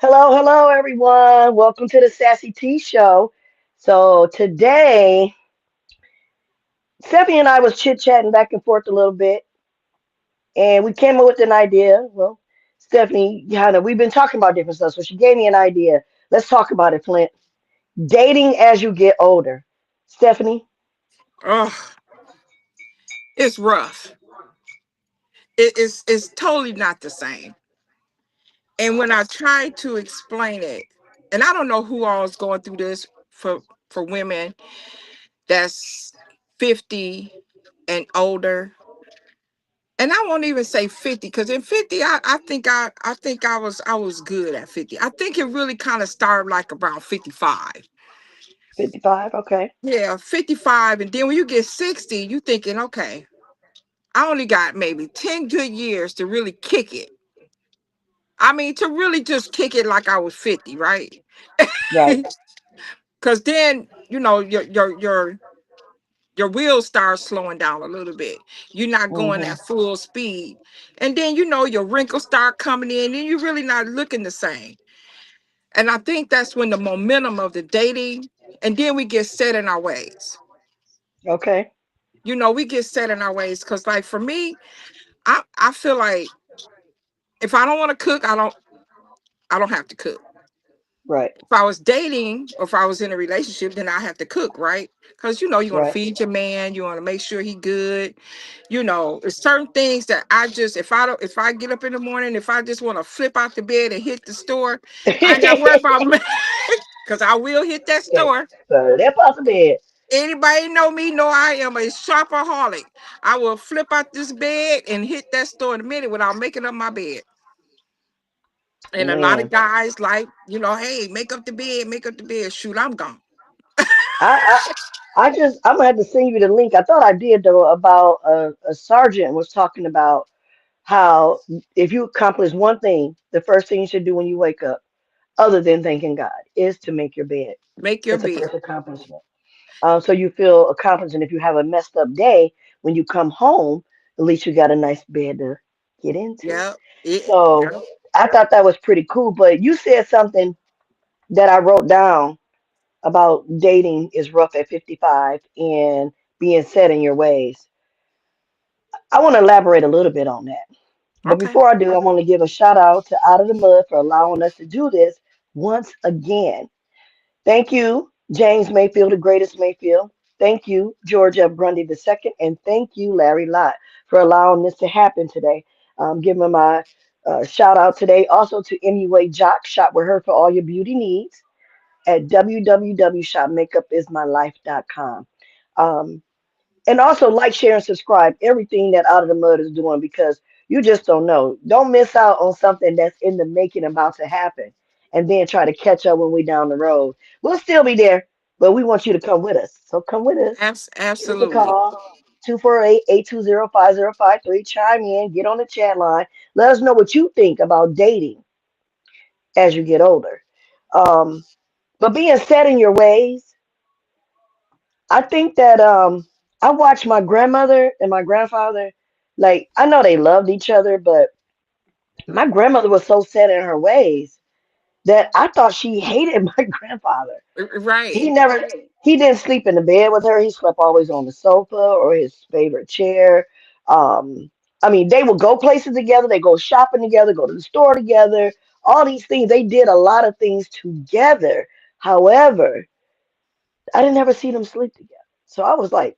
Hello, hello, everyone. Welcome to the Sassy T Show. So today, Stephanie and I was chit chatting back and forth a little bit, and we came up with an idea. Well, Stephanie, we've been talking about different stuff, so she gave me an idea. Let's talk about it, Flint. Dating as you get older. Stephanie, Oh, it's rough. It's totally not the same. And when I try to explain it, and I don't know who all is going through this for women that's 50 and older. And I won't even say 50 because in 50 I think I was good at 50. I think it really kind of started like around 55. 55. Okay. Yeah, 55, and then when you get 60, you thinking, okay, I only got maybe 10 good years to really kick it. I mean, to really just kick it like I was 50, right? Right. Because then, your wheels start slowing down a little bit. You're not going Hmm. at full speed. And then, your wrinkles start coming in and you're really not looking the same. And I think that's when the momentum of the dating, and then we get set in our ways. Okay. We get set in our ways. Because like for me, I feel like if I don't want to cook, I don't have to cook. Right. If I was dating or if I was in a relationship, then I have to cook, right? Because you want to Right. feed your man, you want to make sure he good. It's certain things that I just if I get up in the morning, if I just want to flip out the bed and hit the store, I ain't got to worry about because I will hit that Okay. store. So that possibility. Anybody know me? Know I am a shopaholic. I will flip out this bed and hit that store in a minute without making up my bed. And a lot of Man. guys like, hey, make up the bed, make up the bed. Shoot, I'm gone. I, I'm gonna have to send you the link. I thought I did though about a sergeant was talking about how if you accomplish one thing, the first thing you should do when you wake up, other than thanking God, is to make your bed. Make your That's the bed. first accomplishment. So you feel accomplished, and if you have a messed up day, when you come home, at least you got a nice bed to get into. Yeah. So Yeah. I thought that was pretty cool. But you said something that I wrote down about dating is rough at 55 and being set in your ways. I want to elaborate a little bit on that. But Okay. before I do, I want to give a shout out to Out of the Mud for allowing us to do this once again. Thank you, James Mayfield, the greatest Mayfield. Thank you, George F. Grundy II. And thank you, Larry Lott, for allowing this to happen today. Giving my shout out today also to Anyway Jock. Shop with her for all your beauty needs at www.shopmakeupismylife.com. Um, and also like, share, and subscribe everything that Out of the Mud is doing because you just don't know. Don't miss out on something that's in the making about to happen and then try to catch up when we down the road. We'll still be there, but we want you to come with us. So come with us. Give us a Absolutely. call. 248-820-5053. Chime in, get on the chat line. Let us know what you think about dating as you get older. Um, but being set in your ways, I think that I watched my grandmother and my grandfather. Like I know they loved each other, but my grandmother was so set in her ways that I thought she hated my grandfather. He Right. never he didn't sleep in the bed with her. He slept always on the sofa or his favorite chair. Um, I mean, they would go places together. They go shopping together, go to the store together. All these things. They did a lot of things together. However, I didn't ever see them sleep together. So I was like,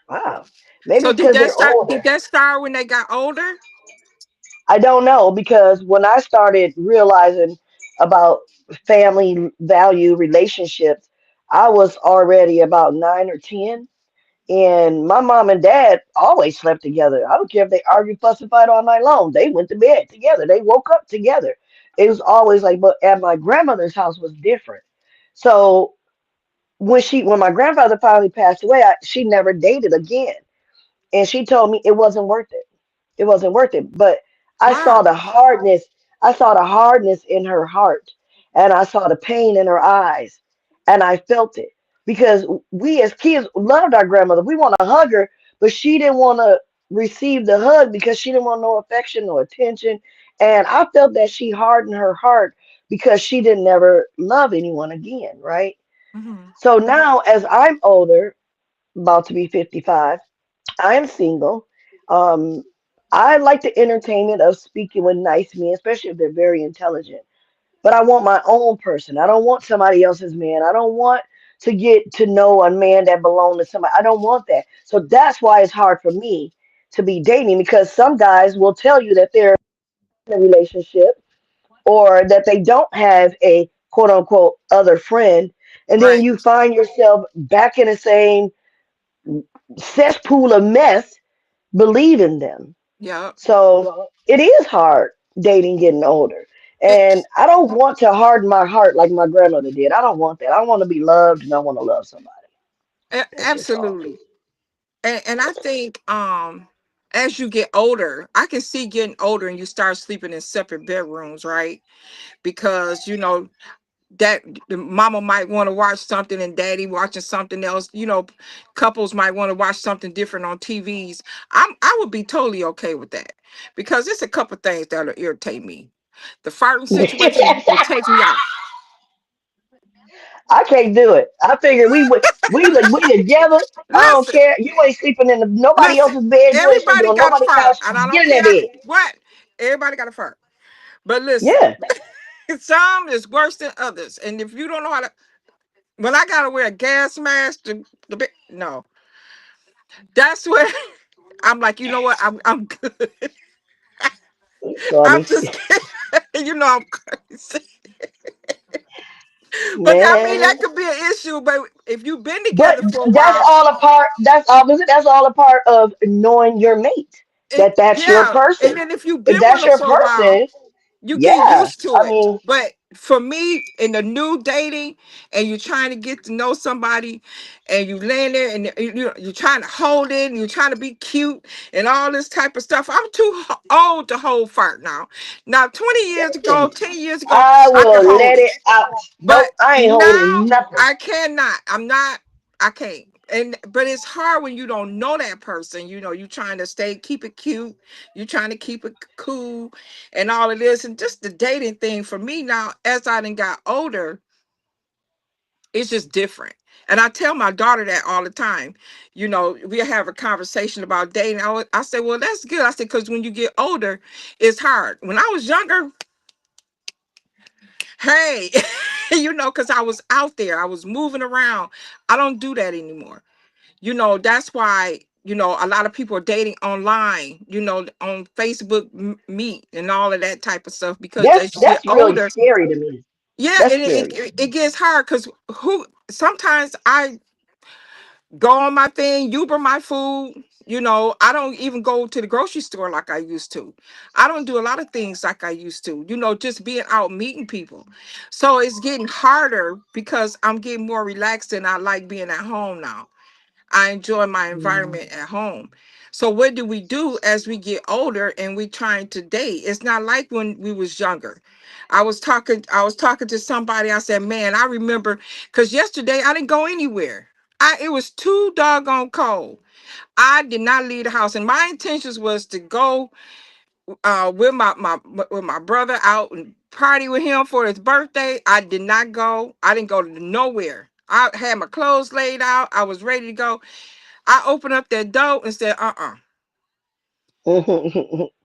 wow, maybe So it's did because that they're start? Did older. that start when they got older? I don't know because when I started realizing about family value relationships, I was already about 9 or 10. And my mom and dad always slept together. I don't care if they argued, fuss, and fight all night long. They went to bed together. They woke up together. It was always like, but at my grandmother's house was different. So when my grandfather finally passed away, she never dated again, and she told me it wasn't worth it. It wasn't worth it. But I saw Wow. the hardness. I saw the hardness in her heart, and I saw the pain in her eyes, and I felt it because we as kids loved our grandmother. We want to hug her, but she didn't want to receive the hug because she didn't want no affection or attention. And I felt that she hardened her heart because she didn't never love anyone again, right? Hmm. So now, as I'm older, about to be 55, I am single. Um, I like the entertainment of speaking with nice men, especially if they're very intelligent. But I want my own person. I don't want somebody else's man. I don't want to get to know a man that belongs to somebody. I don't want that. So that's why it's hard for me to be dating, because some guys will tell you that they're in a relationship or that they don't have a quote unquote other friend. And then Right. you find yourself back in the same cesspool of mess believing them. Yep. So it is hard dating getting older. A- And I don't want to harden my heart like my grandmother did. I don't want that. I want to be loved and I want to love somebody. That's just all. Absolutely. And I think as you get older, I can see getting older and you start sleeping in separate bedrooms, right? Because that the mama might want to watch something and daddy watching something else. Couples might want to watch something different on TVs. I would be totally okay with that because it's a couple things that'll irritate me. The farting situation will take me out. I can't do it. I figure we together. I don't Listen, care. You ain't sleeping in nobody listen. else's bed. You ain't sleeping Everybody on got a nobody's fart, couch. and I Get don't in that care bed. what. Everybody got a fart. But listen, Yeah. some is worse than others. And if you don't know how to, when I gotta wear a gas mask, no, that's where I'm like, you know what? I'm good. I'm Funny. just kidding. I'm crazy. But I mean, that Man. could be an issue. But if you've been But together for a that's while, all a part. That's opposite. That's all a part of knowing your mate. That's your yeah. And person. then if you've If been with that's them your for a while, person, you get yeah. used to I it. mean, But for me, in the new dating, and you're trying to get to know somebody, and you land there, and you're trying to hold it, and you're trying to be cute, and all this type of stuff. I'm too old to hold fart now. Now, 20 years ago, 10 years ago, I I could will hold let it. it out. But Nope, I ain't now holding nothing. I cannot. I'm not. I can't. And but it's hard when you don't know that person. You trying to keep it cute. You trying to keep it cool, and all of this, and just the dating thing for me now. As I done got older, it's just different. And I tell my daughter that all the time. We have a conversation about dating. I say, well, that's good. I said, because when you get older, it's hard. When I was younger, hey, because I was out there, I was moving around. I don't do that anymore. That's why, a lot of people are dating online, on Facebook Meet and all of that type of stuff, because That's as you get that's really older, scary to me. yeah, That's and it, scary. it, it gets hard because sometimes I go on my thing, Uber my food. I don't even go to the grocery store like I used to. I don't do a lot of things like I used to, just being out meeting people. So it's getting harder because I'm getting more relaxed and I like being at home now. I enjoy my Mm. environment at home. So what do we do as we get older and we trying to date? It's not like when we was younger. I was talking to somebody. I said, man, I remember because yesterday I didn't go anywhere. It was too doggone cold. I did not leave the house. And my intentions was to go with my brother out and party with him for his birthday. I did not go. I didn't go to nowhere. I had my clothes laid out. I was ready to go. I opened up that door and said,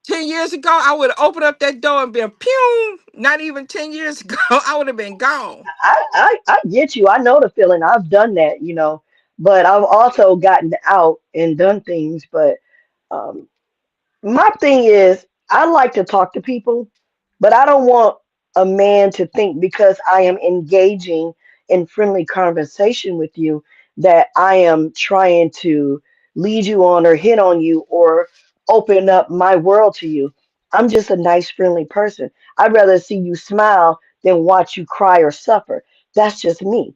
10 years ago, I would have opened up that door and been pew. Not even 10 years ago, I would have been gone. I get you. I know the feeling. I've done that, but I've also gotten out and done things. But um, my thing is, I like to talk to people, but I don't want a man to think because I am engaging in friendly conversation with you that I am trying to lead you on or hit on you or open up my world to you. I'm just a nice, friendly person. I'd rather see you smile than watch you cry or suffer. That's just me.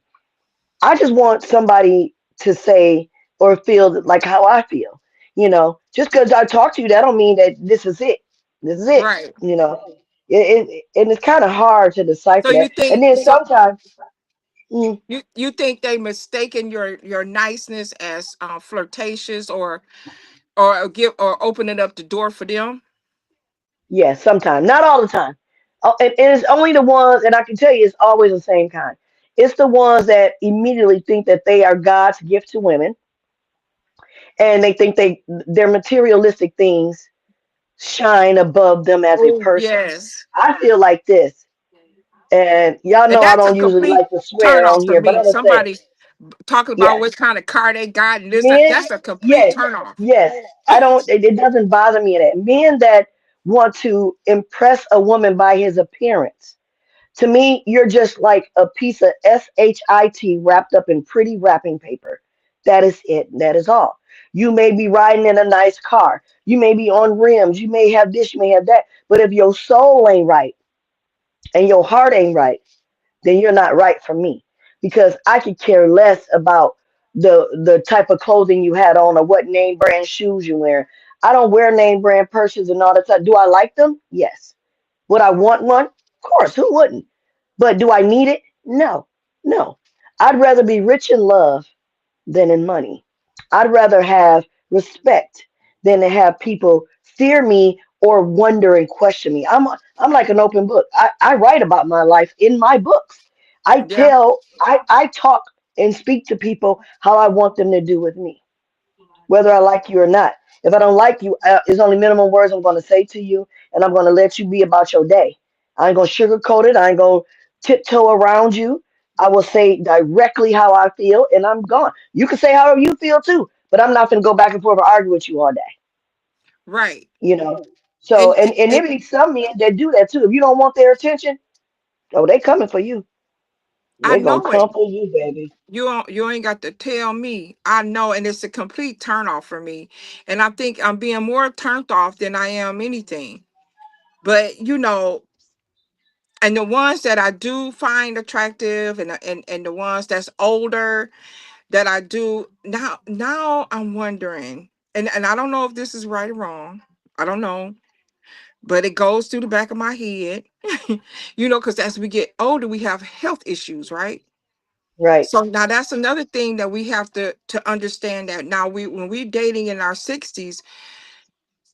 I just want somebody to say or feel like how I feel. Just because I talk to you, that don't mean that this is it. This is it. Right. And it's kind of hard to So decipher you that. And think then so sometimes, mm, you think they mistaken your niceness as flirtatious or give or opening up the door for them? Yes, sometimes, not all the time. And it's only the ones, and I can tell you, it's always the same kind. It's the ones that immediately think that they are God's gift to women, and they think their materialistic things shine above them as a Oh person. yes. I feel like this, and y'all And know I that's a don't usually complete like to turn swear on off for here, but me. I'm gonna say, Somebody talking about yes, what kind of car they got and this, that, men, that's a complete yes, turn off. yes. I don't. It doesn't bother me that men that want to impress a woman by his appearance. To me, you're just like a piece of shit wrapped up in pretty wrapping paper. That is it. That is all. You may be riding in a nice car. You may be on rims. You may have this. You may have that. But if your soul ain't right and your heart ain't right, then you're not right for me. Because I could care less about the type of clothing you had on or what name brand shoes you wear. I don't wear name brand purses and all that stuff. Do I like them? Yes. Would I want one? Of course, who wouldn't? But do I need it? No, no. I'd rather be rich in love than in money. I'd rather have respect than to have people fear me or wonder and question me. I'm like an open book. I write about my life in my books. Yeah. I talk and speak to people how I want them to do with me, whether I like you or not. If I don't like you, it's only minimum words I'm going to say to you, and I'm going to let you be about your day. I ain't going to sugarcoat it. I ain't going to tiptoe around you. I will say directly how I feel, and I'm gone. You can say however you feel too, but I'm not going to go back and forth and argue with you all day. Right. You know. So, And, and there be some men that do that too. If you don't want their attention, oh, they coming for you. I They gonna know it. come for you, baby. You ain't got to tell me. I know, and it's a complete turn off for me. And I think I'm being more turned off than I am anything. But and the ones that I do find attractive, and the ones that's older that I do now I'm wondering, and I don't know if this is right or wrong. I don't know, but it goes through the back of my head. Because as we get older, we have health issues, right? Right. So now that's another thing that we have to understand, that now when we dating in our 60s,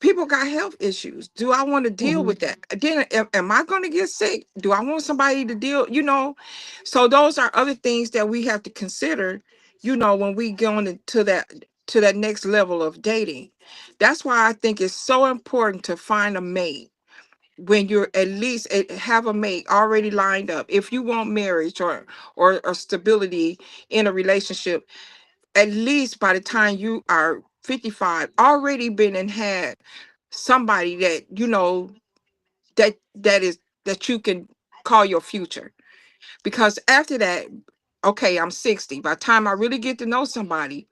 people got health issues. Do I want to deal Hmm. with that? Then am I going to get sick? Do I want somebody to deal, So those are other things that we have to consider, when we go into that next level of dating. That's why I think it's so important to find a mate when you're at least have a mate already lined up. If you want marriage or stability in a relationship, at least by the time you are 55, already been and had somebody that that you can call your future. Because after that, okay, I'm 60. By the time I really get to know somebody,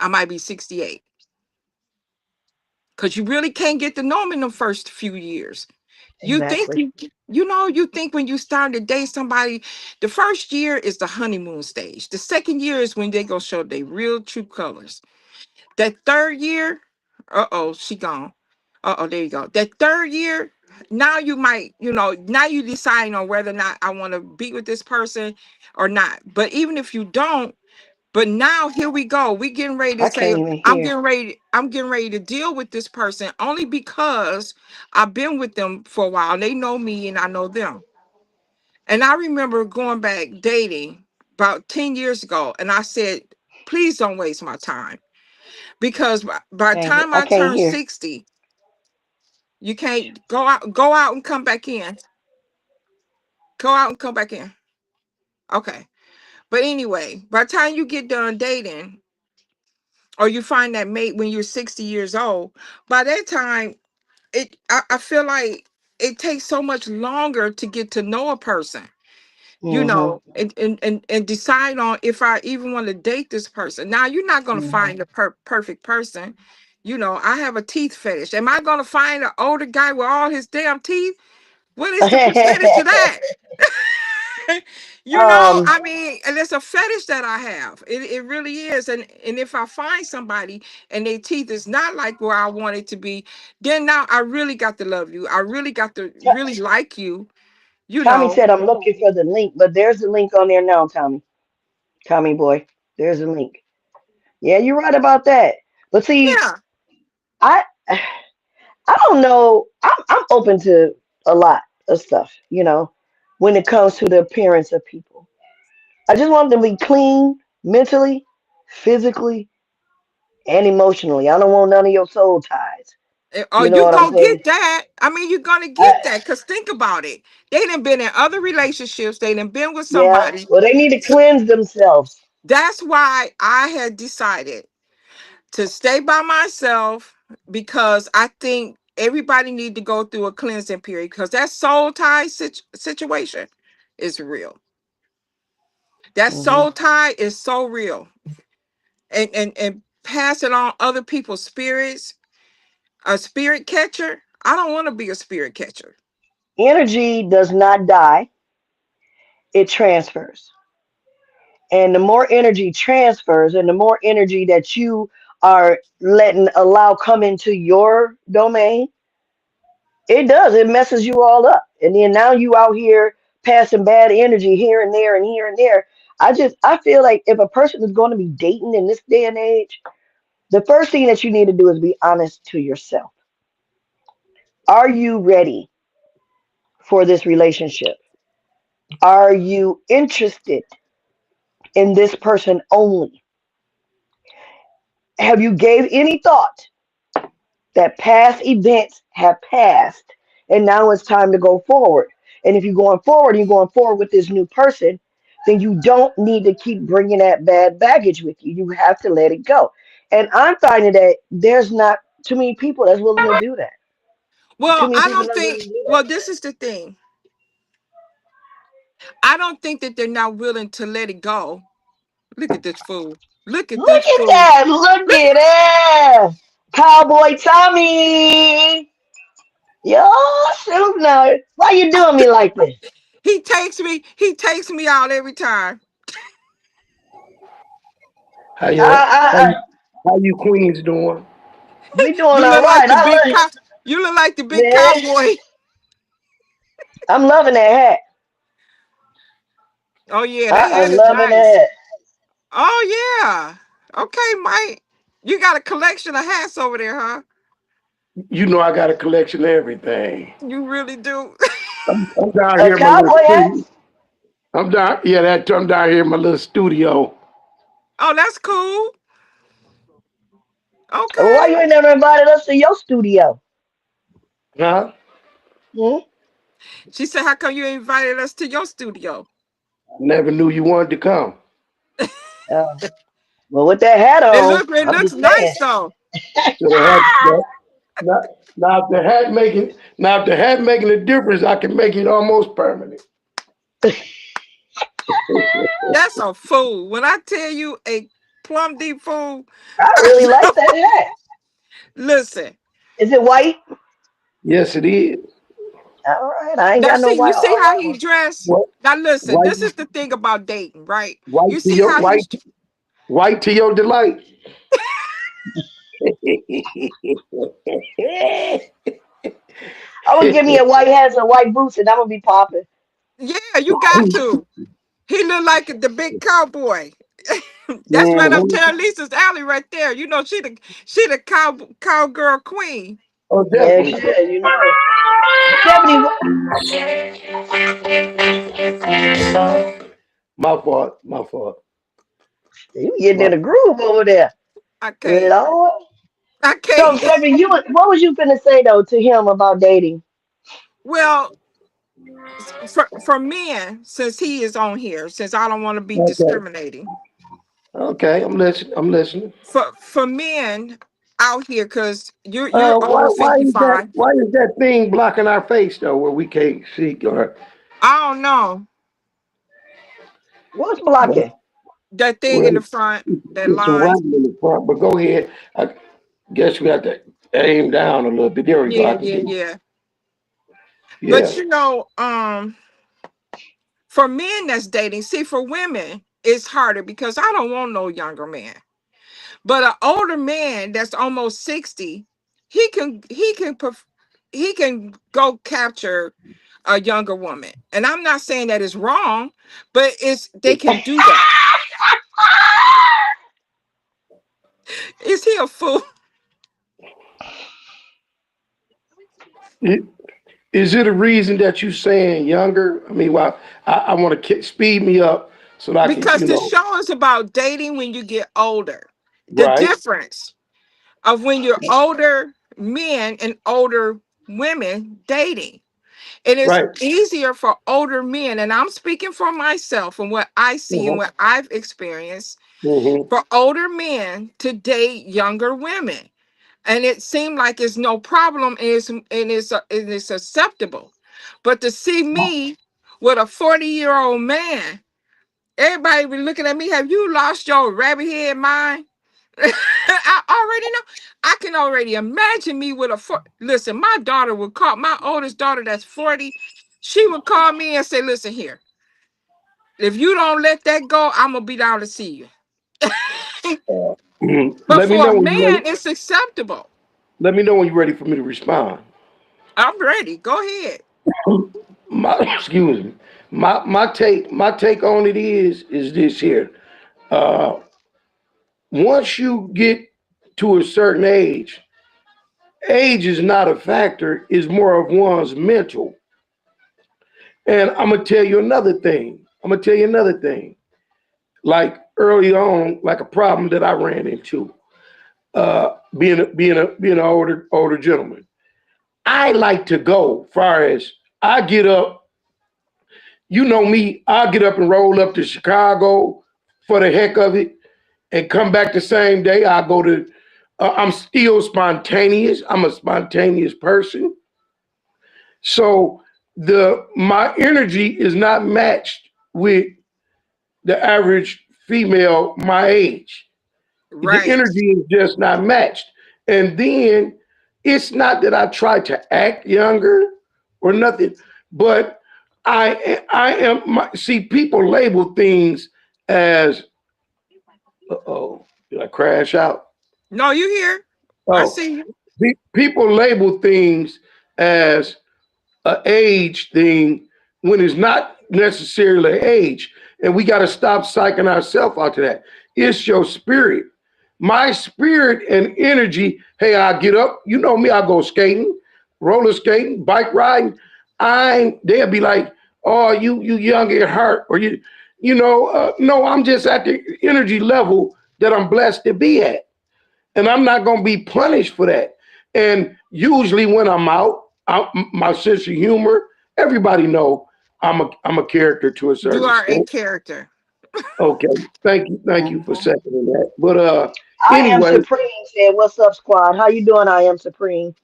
I might be 68. Because you really can't get to know them in the first few years. You think Exactly. you think when you start to date somebody, the first year is the honeymoon stage. The second year is when they gonna show their real true colors. That third year, uh-oh, she gone. Uh-oh, there you go. That third year, now you might, now you decide on whether or not I want to be with this person or not. But even if you don't, but now here we go. We getting ready to I say, can't even hear. I'm getting ready to deal with this person only because I've been with them for a while. They know me and I know them. And I remember going back dating about 10 years ago, and I said, please don't waste my time. Because by the time I I can't turn hear. 60, you can't go out and come back in. Go out and come back in. Okay. But anyway, by the time you get done dating, or you find that mate when you're 60 years old, by that time, I feel like it takes so much longer to get to know a person, Hmm. and decide on if I even want to date this person. Now, you're not going to Hmm. find the perfect person. I have a teeth fetish. Am I going to find an older guy with all his damn teeth? What is the percentage of that? um, I mean, and it's a fetish that I have. It really is. And if I find somebody and their teeth is not like where I want it to be, then now I really got to love you. I really got to T- really like you, you Tommy know. said I'm looking for the link, but there's the link on there now, Tommy. Tommy boy, there's a link. Yeah, you're right about that. But see, Yeah. I I don't know. I'm open to a lot of stuff, when it comes to the appearance of people. I just want them to be clean mentally, physically, and emotionally. I don't want none of your soul ties. Oh, You know you what I'm gonna saying? get that. I mean, you're gonna I, get that. Cause think about it. They done been in other relationships. They done been with yeah. somebody. Well, they need to So cleanse themselves. that's why I had decided to stay by myself, because I think everybody need to go through a cleansing period, because that soul tie situation is real. That Hmm. soul tie is so real. And passing on other people's spirits, a spirit catcher. I don't want to be a spirit catcher. Energy does not die; it transfers. And the more energy transfers, and the more energy that you are letting allow come into your domain, it does. It messes you all up. And then now you out here passing bad energy here and there and here and there. I feel like if a person is going to be dating in this day and age, the first thing that you need to do is be honest to yourself. Are you ready for this relationship? Are you interested in this person only? Have you gave any thought that past events have passed and now it's time to go forward? And if you're going forward, you're going forward with this new person, then you don't need to keep bringing that bad baggage with you. You have to let it go. And I'm finding that there's not too many people that's willing to do that. Too Well, many I people don't that's willing think, to do well, this is the thing. I don't think that they're not willing to let it go. Look at this fool. Look that. at Look this at fool. that. Look Look, at that. Cowboy Tommy. Yo, shoot now. Why you doing me like this? he takes me out every time. How you, I, I, how you queens doing? we doing You all look like right. the big cow. You look like the big Man, cowboy. I'm loving that hat. Oh yeah, that I am hat is loving nice. that Oh yeah. Okay, Mike. You got a collection of hats over there, huh? You know I got a collection of everything. You really do. I'm down hat. here A in my little cowboy hat. studio. I'm down here in my little studio. Oh, that's cool. Well, why Okay. you ain't never invited us to your studio? Huh? Hmm? She said, "How come you invited us to your studio?" Never knew you wanted to come. Uh, well, with that hat It on, look it I'm looks just saying. nice though. So the hat, now, now if the hat making a difference, I can make it almost permanent. That's a fool. When I tell you a plum deep fool, I really like that hat. listen. Is it white? Yes, it is. All right, I ain't Now got no see, you white see on how that he one. dressed? What Now listen, white this is the thing about dating, right? white You to see your how he's white to your delight. I would give me a white hat and some white boots, and I'm gonna be popping. yeah, you got to. He look like the big cowboy. That's right up Mhm. Terralisa's alley right there. You know, she the cowgirl queen. Oh, Heck definitely. yeah, Stephanie, My fault. My fault. you getting My in a groove over there, I can't. Lord. I So, can't. Stephanie, what was you finna say though to him about dating? Well, for men, since he is on here, since I don't want to be okay. discriminating, Okay. I'm listening. I'm listening. for men out here, because you're over Why 55. why is that thing blocking our face though, where we can't see or I don't know What's well, blocking? that thing in well the front, that it's some line. writing in the front, but go ahead. I guess we got to aim down a little bit. There we go. Yeah, I can yeah, do yeah. But yeah. for men that's dating, see, for women, it's harder because I don't want no younger man. But an older man that's almost 60, he can go capture a younger woman. And I'm not saying that it's wrong, but it's they can do that. Is he a fool? I- Is it a reason that you saying younger? I mean, why I want to speed me up so that I can, Because the show is about dating when you get older. The right, difference of when you're older men and older women dating. It is right. easier for older men, and I'm speaking for myself and what I see and Hmm. what I've experienced, Hmm. for older men to date younger women. And it seemed like it's no problem and it's acceptable. But to see me with a 40-year-old man, everybody be looking at me, have you lost your rabbit head mind? I already know. I can already imagine me with a listen, my daughter would call my oldest daughter that's 40. She would call me and say, listen here, if you don't let that go, I'm gonna be down to see you. But Let me for know a when you're man, ready. it's acceptable. Let me know when you're ready for me to respond. I'm ready. Go ahead. My excuse me. My take on it is this here. Uh, Once you get to a certain age is not a factor. Is more of one's mental. And I'm gonna tell you another thing. I'm gonna tell you another thing. Like early on, like a problem that I ran into, being an older gentleman. I like to go. Far as I get up, you know me. I get up and roll up to Chicago for the heck of it, and come back the same day. I go to. I'm still spontaneous. I'm a spontaneous person. So my energy is not matched with the average female my age. The Right. energy is just not matched. And then it's not that I try to act younger or nothing, but I am see people label things as oh, did I crash out? No, you here. I Oh, see you. people label things as a age thing when it's not necessarily age. And we got to stop psyching ourselves out to that. It's your spirit. My spirit and energy. Hey, I get up. You know me. I go skating, roller skating, bike riding. They'll be like, "Oh, you young at heart," or no. I'm just at the energy level that I'm blessed to be at, and I'm not going to be punished for that. And usually when I'm out, my sense of humor, everybody know I'm a character to a You certain are a extent. character. Okay, thank you for Mhm. seconding that. But I am anyway, Supreme said, "What's up, squad? How you doing? I am Supreme.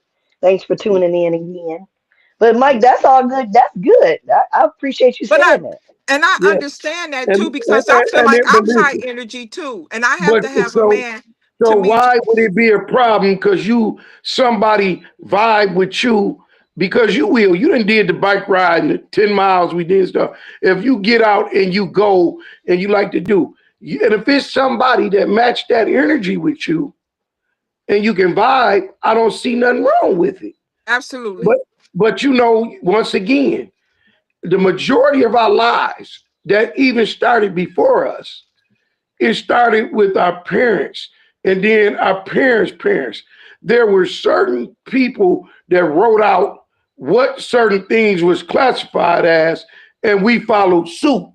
Thanks for tuning in again." But Mike, that's all good. That's good. I appreciate you But saying that. I yeah, understand that and too because I feel and like it, but I'm high listen, energy too. And I have but to have a so man to So meet. why would it be a problem? Because somebody vibe with you because you will. You done did the bike ride and the 10 miles we did stuff. If you get out and you go and you like to do, and if it's somebody that match that energy with you and you can vibe, I don't see nothing wrong with it. But Absolutely. but once again, the majority of our lives that even started before us, it started with our parents and then our parents. There were certain people that wrote out what certain things was classified as, and we followed suit.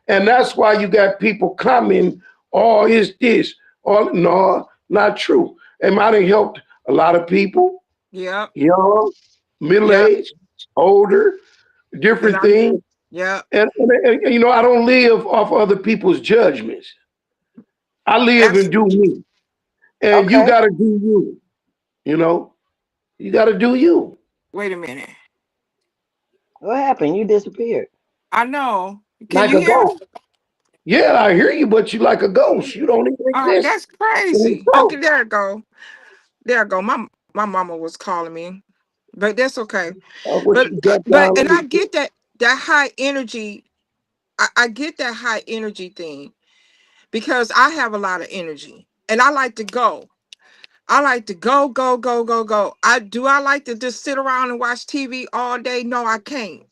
And that's why you got people coming, oh, is this? Oh, no, not true. And might have helped a lot of people, Yep. young, middle Yep. aged, older, And different I'm things. yep. And I don't live off other people's judgments. I live and do Absolutely. me. And you Okay. got to do you. You know, you got to do you. Wait a minute. What happened? You disappeared. I know. Can Like you a hear ghost. me? Yeah, I hear you, but you like a ghost. You don't even Oh, exist that's in the crazy. truth. Okay, there it go. There it go. My mama was calling me. But that's okay. I wish But you got and down. I get that high energy. I get that high energy thing because I have a lot of energy and I like to go. I like to go, go, go, go, go. I like to just sit around and watch TV all day? No, I can't.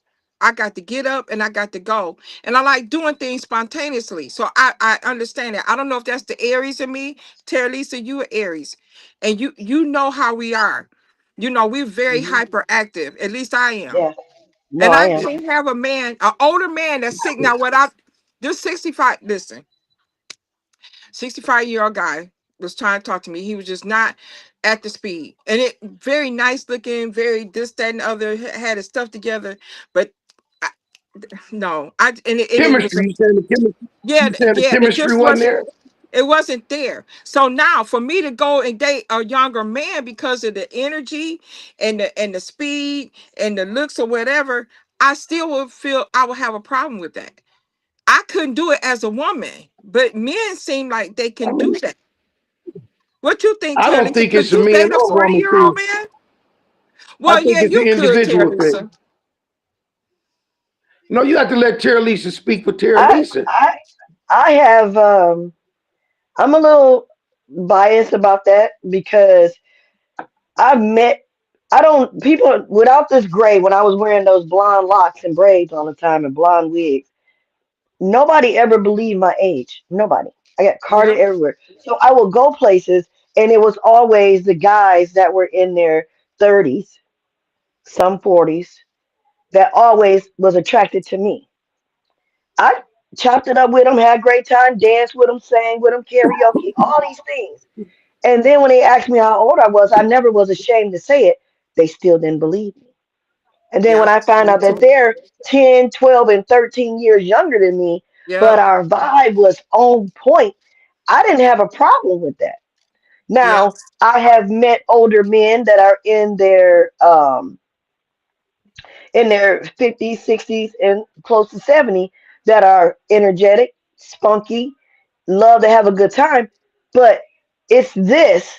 I got to get up and I got to go. And I like doing things spontaneously. So I understand that. I don't know if that's the Aries in me. Terralisa, you are Aries. And you know how we are. You know, we're very Hmm. hyperactive. At least I am. Yeah. No, And I I am. can't have a man, an older man that's sitting now without this 65. Listen, 65-year-old guy was trying to talk to me. He was just not at the speed. And it very nice looking, very this, that, and the other, had his stuff together. But I, no, and it was Chemistry. You saying the chemistry? yeah, You saying the it chemistry just wasn't wasn't. there? It wasn't there. So now for me to go and date a younger man because of the energy and the speed and the looks or whatever, I still would feel I would have a problem with that. I couldn't do it as a woman, but men seem like they I can do mean, that. What you think, I Terry don't Lisa? think it's Could a you man date a or woman 40-year-old thing. man? I Well, think yeah, it's an you could, Terry individual thing. Lisa. No, you have to let Terra Lisa speak for Terra I Lisa. I I have I'm a little biased about that because I've met I don't people without this gray when I was wearing those blonde locks and braids all the time and blonde wigs. Nobody ever believed my age. Nobody. I got carded Yeah. everywhere. So I would go places and it was always the guys that were in their 30s, some 40s, that always was attracted to me. I chopped it up with them, had a great time, danced with them, sang with them, karaoke, all these things. And then when they asked me how old I was, I never was ashamed to say it. They still didn't believe me. And then when Yeah. I found Me out that too. they're 10, 12, and 13 years younger than me, but Yeah. our vibe was on point, I didn't have a problem with that. Yeah. Now, I have met older men that are in their 50s, 60s, and close to 70 that are energetic, spunky, love to have a good time. But it's this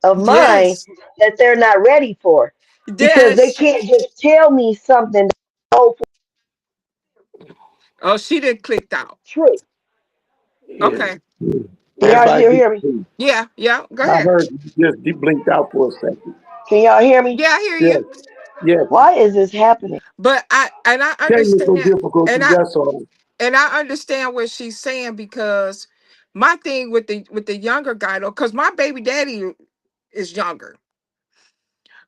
of mine Yes. that they're not ready for because they Yes. can't just tell me something that's so Oh, she did clicked out. true. Yeah. Okay. Can y'all Everybody still be hear me? free. Yeah. Yeah. Go I ahead. heard you just blinked out for a second. Can y'all hear me? Yeah, I hear Yes, you. yes. Why is this happening? But I Technical understand and difficulties, that's all. I understand what she's saying because my thing with the younger guy though, because my baby daddy is younger.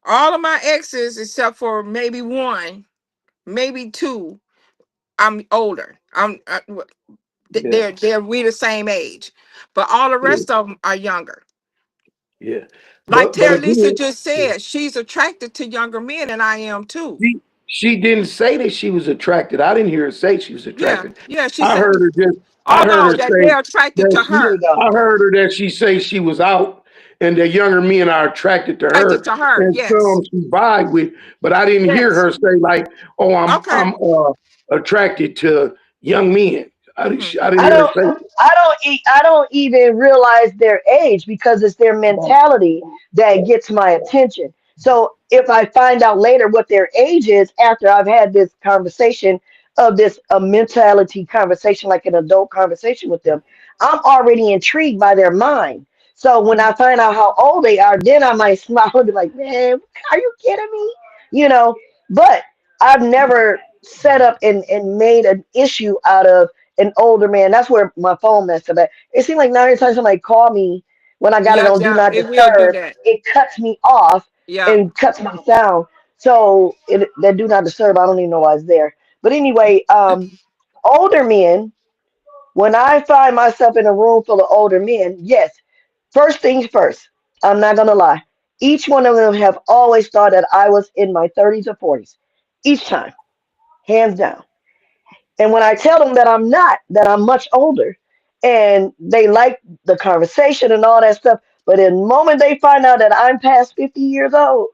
All of my exes, except for maybe one, maybe two, I'm older. Yeah, they're we the same age, but all the yeah, rest of them are younger. yeah. Like But Terry Lisa again, just said, she's attracted to younger men, and I am too. she didn't say that she was attracted. I didn't hear her say she was Yeah, attracted. yeah. She I said, heard her just I "Oh heard no, her that say they're attracted that to she Here we her, go. I heard her that she say she was out and that younger men are attracted to attracted her to her." and Yes, some she vibe with, but I didn't hear yes. her say like, "Oh, Okay. I'm attracted to young men." Hmm. I didn't I hear her don't say I don't even realize their age because it's their that. mentality that gets my attention. So if I find out later what their age is after I've had this conversation of this a mentality conversation like an adult conversation with them, I'm already intrigued by their mind. So when I find out how old they are, then I might smile and be like, "Man, are you kidding me?" You know, but I've never set up and made an issue out of an older man. That's where my phone messed up at. It seemed like now every time somebody call me when I got it Yeah, on do yeah. not It will do disturb, that. it cuts me off Yeah. and cuts my sound. So that do not disturb, I don't even know why it's there. But anyway, older men, when I find myself in a room full of older men, yes, first things first, I'm not gonna lie. Each one of them have always thought that I was in my 30s or 40s. Each time, hands down. And when I tell them that I'm not, that I'm much older, and they like the conversation and all that stuff, but the moment they find out that I'm past 50 years old,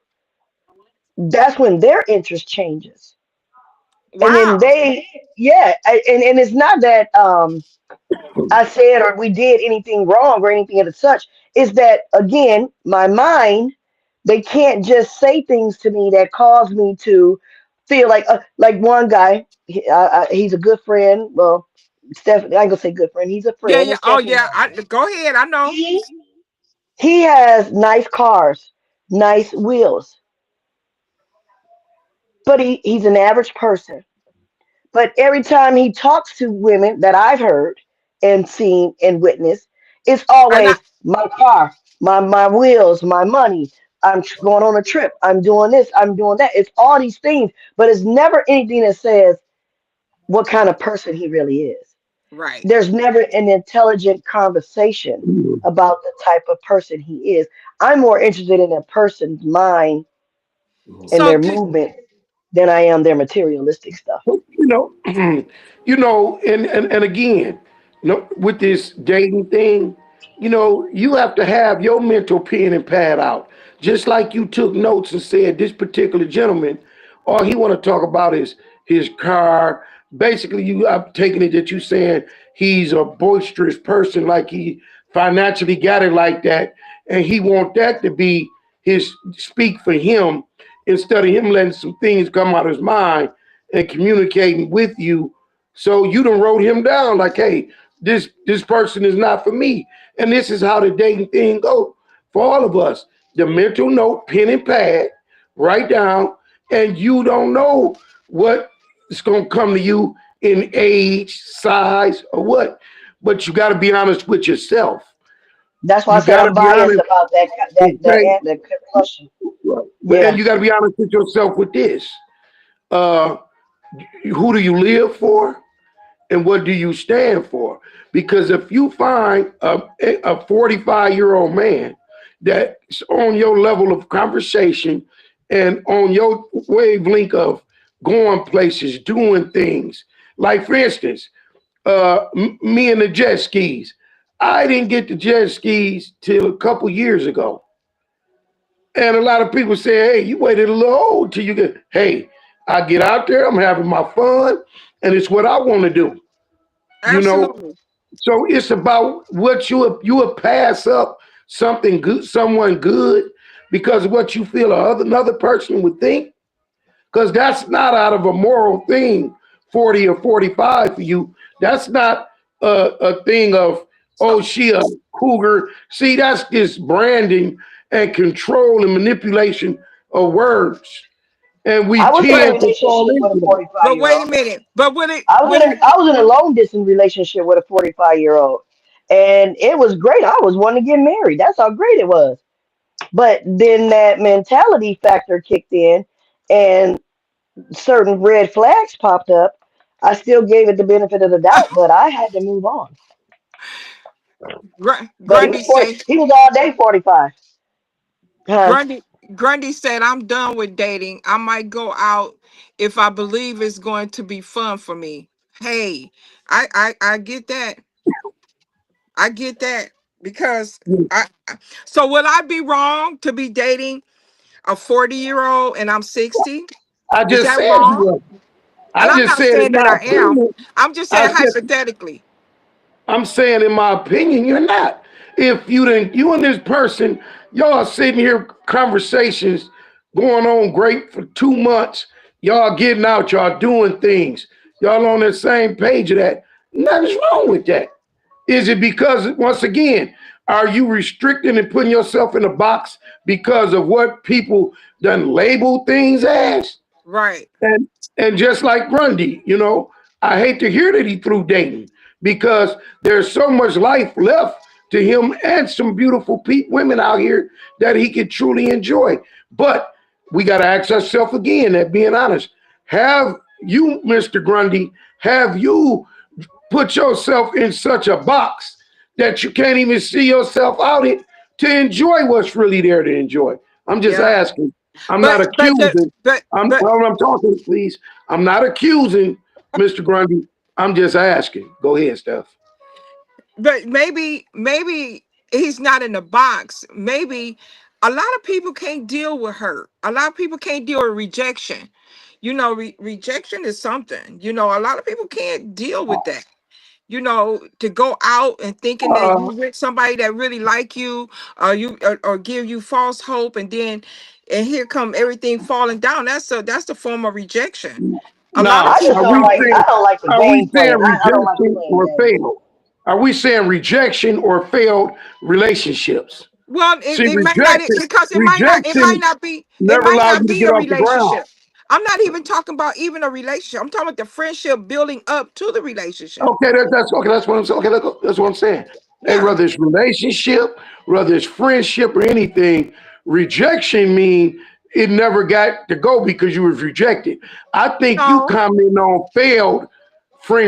that's when their interest changes. And then Wow. they, yeah, and it's not that I said or we did anything wrong or anything of such. Is that again, my mind, they can't just say things to me that cause me to feel like one guy, he's a good friend. Well, Stephanie, I ain't gonna say good friend. He's a Yeah, friend, yeah. and Oh, Stephanie yeah. knows him. Go ahead. I know. He he has nice cars, nice wheels, but he's an average person. But every time he talks to women that I've heard and seen and witnessed, it's And I always my car, my wheels, my money. going on a trip. I'm doing this. I'm doing that. It's all these things, but it's never anything that says what kind of person he really is. Right. There's never an intelligent conversation about the type of person he is. I'm more interested in a person's mind and So their do movement than I am their materialistic stuff. You know, and again, with this dating thing, you have to have your mental pen and pad out. Just like you took notes and said this particular gentleman, all he want to talk about is his car. Basically, I'm taking it that you saying he's a boisterous person, like he financially got it like that, and he want that to be his speak for him instead of him letting some things come out of his mind and communicating with you. So you done wrote him down like, hey, this person is not for me. And this is how the dating thing goes for all of us. The mental note, pen and pad, write down, and you don't know what is gonna come to you in age, size, or what. But you gotta be honest with yourself. That's why I You said gotta I'm be biased honest about and say, that question. and Yeah, you gotta be honest with yourself with this. Uh, who do you live for? And what do you stand for? Because if you find a 45-year-old man that's on your level of conversation and on your wavelength of going places, doing things, like for instance, me and the jet skis, I didn't get the jet skis till a couple years ago. And a lot of people say, hey, you waited a little old till you get, hey, I get out there, I'm having my fun, and it's what I want to do. You know, absolutely. so it's about what you will pass up something good, someone good, because of what you feel another person would think. Because that's not out of a moral thing, 40 or 45 for you. That's not a thing of, oh, So she a cougar. See, that's just branding and control and manipulation of words. And we I was in a tend to fall relationship with a into that. 45 but year wait a old. minute. But would it I was in a long distance relationship with a 45-year-old, and it was great. I was wanting to get married. That's how great it was. But then that mentality factor kicked in, and certain red flags popped up. I still gave it the benefit of the doubt, but I had to move on. But Grundy say he was all day 45. Huh? Grundy Grundy said, I'm done with dating. I might go out if I believe it's going to be fun for me. Hey, I get that. I get that because so would I be wrong to be dating a 40-year-old and I'm 60? I Is just that said you wrong? were. And I I'm just not said in saying that my I am. opinion. I'm just I saying said hypothetically. I'm saying in my opinion, you're not. If you and this person, y'all are sitting here conversations going on great for 2 months, y'all getting out, y'all doing things, y'all on the same page of that. Nothing's wrong with that. Is it because, once again, are you restricting and putting yourself in a box because of what people done label things as? Right. And just like Grundy, I hate to hear that he threw dating because there's so much life left to him and some beautiful women out here that he could truly enjoy. But we got to ask ourselves again, at being honest, have you, Mr. Grundy, have you put yourself in such a box that you can't even see yourself out it to enjoy what's really there to enjoy? I'm just Yeah. asking. I'm not But accusing. but I'm talking, please. I'm not accusing Mr. Grundy. I'm just asking. Go ahead, Steph. maybe he's not in the box. Maybe a lot of people can't deal with hurt. A lot of people can't deal with rejection. Rejection is something. A lot of people can't deal with that. To go out and thinking that you Uh, with somebody that really like you, or give you false hope, and here come everything falling down. That's the form of rejection. A lot of Now, I just are people. don't we like. saying I don't like the are we game saying playing. I don't like the rejection playing or game. failed? Are we saying rejection or failed relationships? Well, See, it might not rejection because rejection it never might allows not you to be get a off the ground. relationship. I'm not even talking about even a relationship. I'm talking about the friendship building up to the relationship. Okay, that's okay. That's what I'm saying. Okay, that's what I'm saying. Hey, Yeah. whether it's relationship, whether it's friendship or anything, Rejection mean it never got to go because you was rejected. I think you No, comment on failed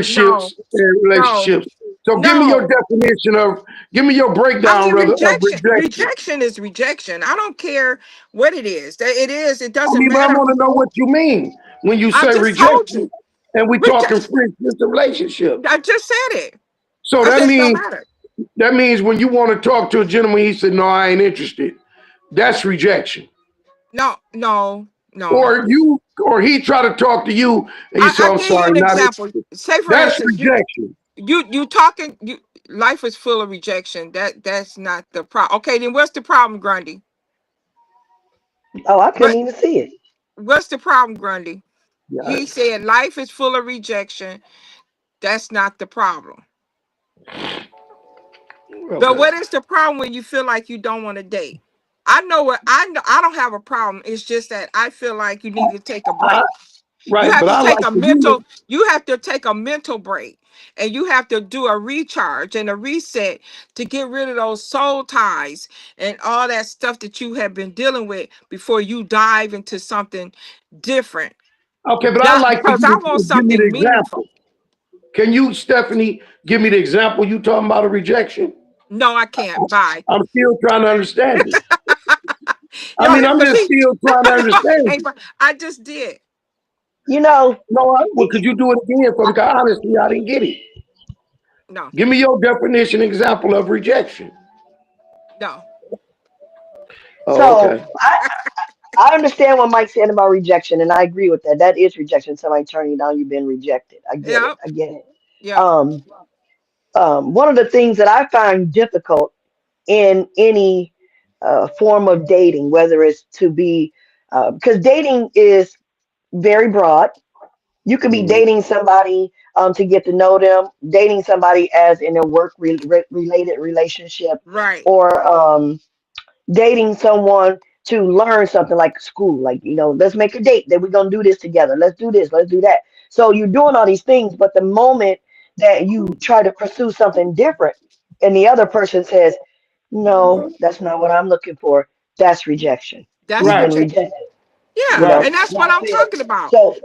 no, friendships and no, relationships. So give me your no. definition of, give me your I breakdown mean, rather of rejection. rejection. Rejection is rejection. I don't care what it is. That it is. It I doesn't mean, but I matter. want to know what you mean when you I say just told rejection you. and we talking Rejection. friendships and relationships. I just said it. So I said it don't matter. that means when you want to talk to a gentleman, he said, "No, I ain't interested." That's rejection. No, no, no. Or or he try to talk to you and you say, I "I'm gave you sorry, an not example. interested." Say for That's instance, rejection. you talking. Life is full of rejection. That's not the problem. Okay, then what's the problem, Grundy? Oh, I couldn't What even see it. what's the problem, Grundy? Yeah. He said life is full of rejection. That's not the problem. But Okay. what is the problem when you feel like you don't want to date? I know what I know. I don't have a problem. It's just that I feel like you need to take a I, break. You right, have but to I take like a for you mental. You have to take a mental break, and you have to do a recharge and a reset to get rid of those soul ties and all that stuff that you have been dealing with before you dive into something different. okay, but I Not like for because you I to want give me the something meaningful. example. Can you, Stephanie, give me the example you talking about a rejection? No, I can't. Bye. I'm still trying to understand it. I Yo, mean, I'm but just see, still trying to no, understand hey, it. but I just did. You know, No, well, it, could you do it again for me? Because honestly, I didn't get it. No, Give me your definition example of rejection. no. Oh, so okay. I understand what Mike's saying about rejection, and I agree with that. That is rejection. Somebody turning you down, you've been rejected. I get it. Yep, I get it. yep. Um, one of the things that I find difficult in any form of dating, whether it's to be, because dating is very broad. You could be Mhm. dating somebody to get to know them, dating somebody as in a work related relationship, Right. or dating someone to learn something like school. Like, let's make a date that we're going to do this together. Let's do this. Let's do that. So you're doing all these things, but the moment that you try to pursue something different and the other person says, no, that's not what I'm looking for, that's rejection. That's You've been Right, rejection. rejected, you Yeah, right. know. and that's what I'm talking about. So,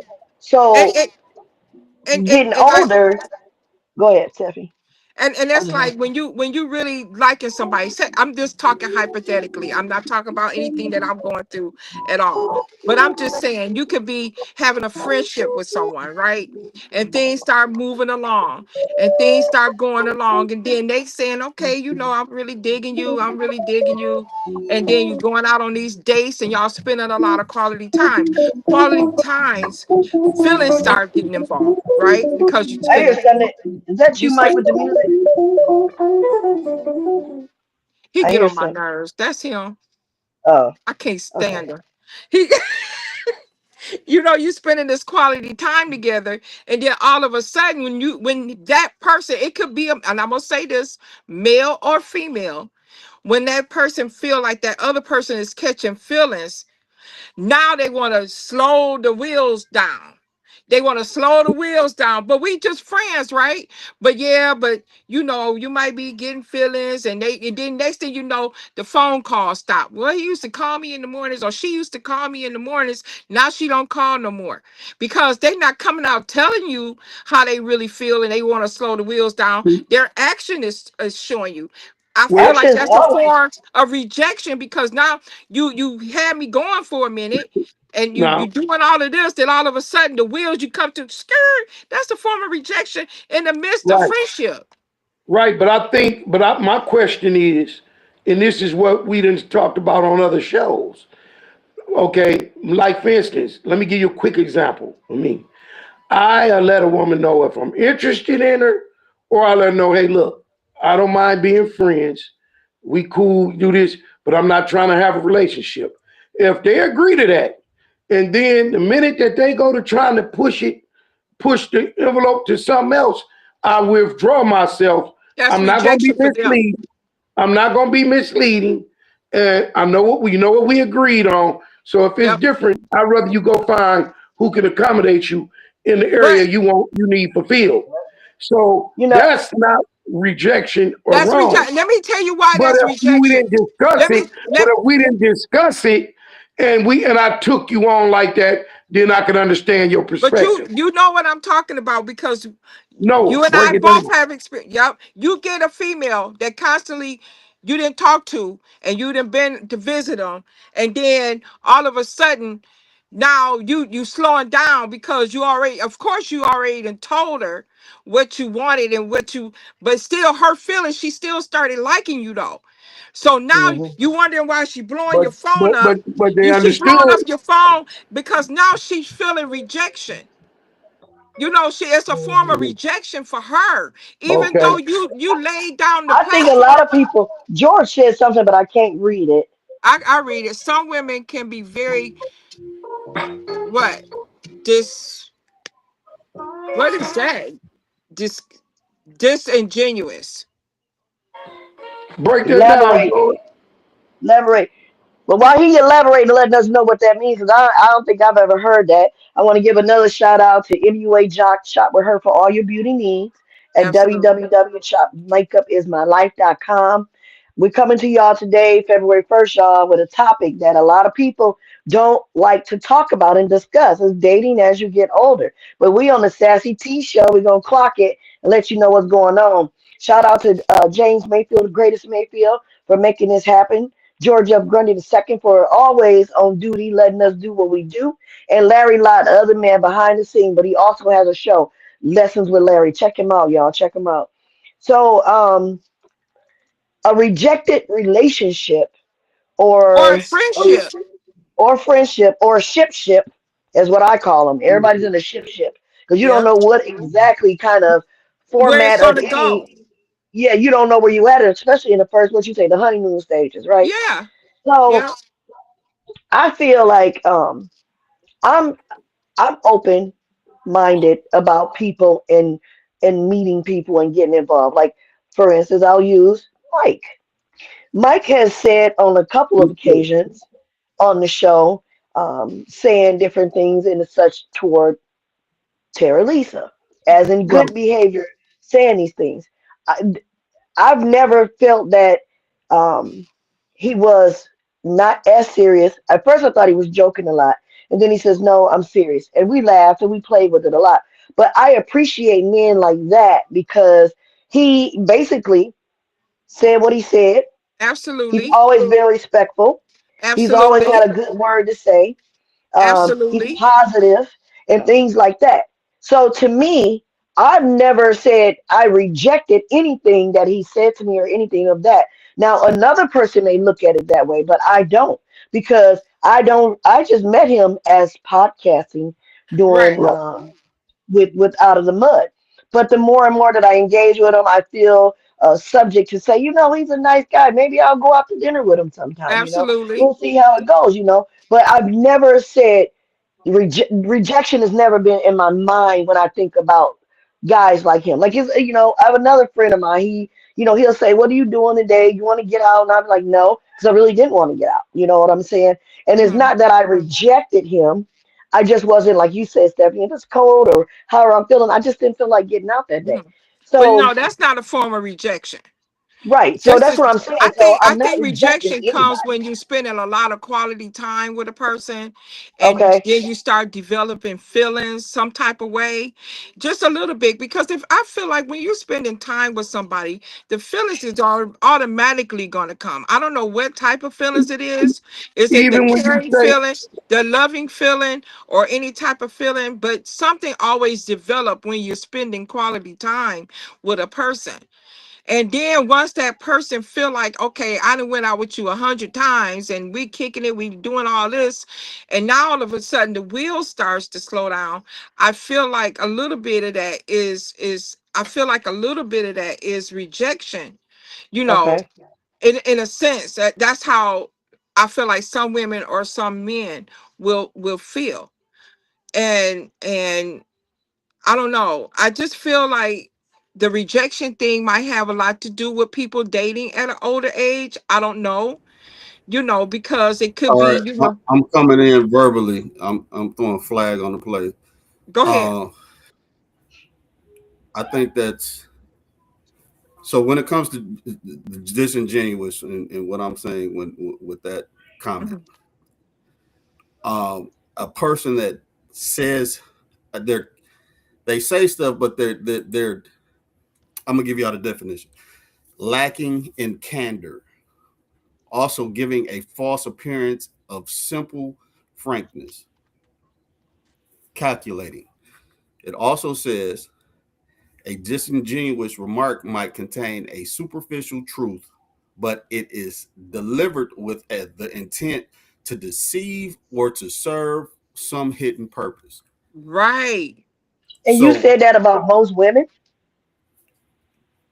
And so getting and like older, go ahead, Steffi. and I'm that's just, like when you really liking somebody. Say, I'm just talking hypothetically. I'm not talking about anything that I'm going through at all. But I'm just saying you could be having a friendship with someone, right? And things start moving along, and things start going along, and then they saying, "Okay, I'm really digging you. I'm really digging you." And then you going out on these dates, and y'all spending a lot of quality time. Quality times, feelings start getting involved, right? Because you I hear spending something. Is that you you, Mike, spend. with the music? He I get hear on my something. nerves. That's him. Oh, I can't okay. stand her. He, you spending this quality time together, and then all of a sudden, when that person, it could be, and I'm gonna say this, male or female, when that person feel like that other person is catching feelings, now they want to slow the wheels down. They want to slow the wheels down, but we just friends, right? But yeah, but you might be getting feelings, and then next thing you know, the phone call stop. Well, he used to call me in the mornings, or she used to call me in the mornings. Now she don't call no more because they not coming out telling you how they really feel, and they want to slow the wheels down. Their action is showing you. I Well, feel like Actions that's a always. form of rejection because now you had me going for a minute, and you now, doing all of this, then all of a sudden the wheels you come to skirt. That's a form of rejection in the midst of right, friendship. right. But I think, my question is, and this is what we done talked about on other shows. Okay, like for instance, let me give you a quick example of me. I let a woman know if I'm interested in her, or I let her know, hey, look, I don't mind being friends. We cool, do this, but I'm not trying to have a relationship. If they agree to that, and then the minute that they go to trying to push the envelope to something else, I withdraw myself. That's I'm not going to be rejection for them. misleading. I'm not going to be misleading. And I know what we agreed on. So if it's Yep. different, I'd rather you go find who can accommodate you in the area But you need fulfilled. So You know, that's not. rejection or That's wrong. reject. Let me tell you why But that's if we rejection. didn't discuss Let me it, but let if we didn't discuss it, and I took you on like that, then I can understand your But you perspective. you know what I'm talking about because No, you and break I it both down. have experience. Yep. You get a female that constantly you didn't talk to and you didn't been to visit them, and then all of a sudden now you slowing down because you already, of course you already done told her what you wanted and what you, but still her feelings, she still started liking you though. So now Hmm. you wondering why she blowing But your phone up. they You she understood. blowing up your phone because now she's feeling rejection. You know, she, it's a form of Hmm. rejection for her, even Okay, though you laid down the I think a lot platform. of people. George said something, but I can't read it. I read it. Some women can be very what dis what is that? Dis disingenuous. break that down, Elaborate. George. Elaborate. But while he elaborating and letting us know what that means, because I don't think I've ever heard that, I want to give another shout out to MUA Jock. Shop with her for all your beauty needs at Absolutely. www.makeupIsMyLife.com. We're coming to y'all today, February 1st, y'all, with a topic that a lot of people don't like to talk about and discuss. It's dating as you get older. But we on the Sassy T Show, we're going to clock it and let you know what's going on. Shout out to James Mayfield, the greatest Mayfield, for making this happen. George F. Grundy II for always on duty, letting us do what we do. And Larry Lott, the other man behind the scene, but he also has a show, Lessons with Larry. Check him out, y'all. Check him out. So, a rejected relationship Or a or friendship. friendship or ship is what I call them. Everybody's in a ship because you don't Yeah. know what exactly kind of Where it's format of gonna go. any. Yeah, you don't know where you at, especially in the first, what you say, the honeymoon stages, right? Yeah. So Yeah. I feel like I'm I'm open minded about people and meeting people and getting involved. Like for instance, I'll use Mike. Mike has said on a couple of occasions on the show, saying different things and such toward Terralisa, as in Right. good behavior, saying these things. I, I've never felt that um, he was not as serious. At first, I thought he was joking a lot, and then he says, "No, I'm serious," and we laughed and we played with it a lot. But I appreciate men like that because he basically said what he said. He's Absolutely. always been respectful. He's always Absolutely. had a good word to say. He's Absolutely. positive and things like that. So to me, I've never said I rejected anything that he said to me or anything of that. Now, another person may look at it that way, but I don't because I don't. I just met him as podcasting doing Right. Right. with Out of the Mud. But the more and more that I engage with him, I feel subject to say, he's a nice guy. Maybe I'll go out to dinner with him sometime. Absolutely. We'll see how it goes. But I've never said rejection has never been in my mind when I think about guys like him. Like I have another friend of mine. He'll say, "What are you doing today? You want to get out?" And I'm like, "No," because I really didn't want to get out. You know what I'm saying? And it's Hmm. not that I rejected him. I just wasn't like you said, Stephanie. If it's cold or however I'm feeling, I just didn't feel like getting out that Hmm. day. But So no, that's not a form of rejection. right. So Just that's as, what I'm saying. So I I'm not think rejecting rejection comes anybody. when you're spending a lot of quality time with a person, and Okay. then you start developing feelings some type of way, just a little bit. Because if I feel like when you're spending time with somebody, the feelings is automatically going to come. I don't know what type of feelings it is. Is it the Even when you caring say, feeling, the loving feeling, or any type of feeling? But something always develop when you're spending quality time with a person. And then once that person feel like, okay, I done went out with you 100 times and we kicking it, we doing all this, and now all of a sudden the wheel starts to slow down. I feel like a little bit of that is I feel like a little bit of that is rejection, you know, Okay. in a sense that's how I feel like some women or some men will feel. And I don't know. I just feel like the rejection thing might have a lot to do with people dating at an older age. I don't know, because it could All be, right, you know, I'm coming in verbally. I'm throwing a flag on the play. go ahead. Uh, I think that's So when it comes to disingenuous and what I'm saying when with that comment, Mhm. a person that says they're they say stuff, but they're I'm gonna give you all the definition: lacking in candor, also giving a false appearance of simple frankness, calculating. It also says a disingenuous remark might contain a superficial truth, but it is delivered with the intent to deceive or to serve some hidden purpose. Right. And you So said that about most women?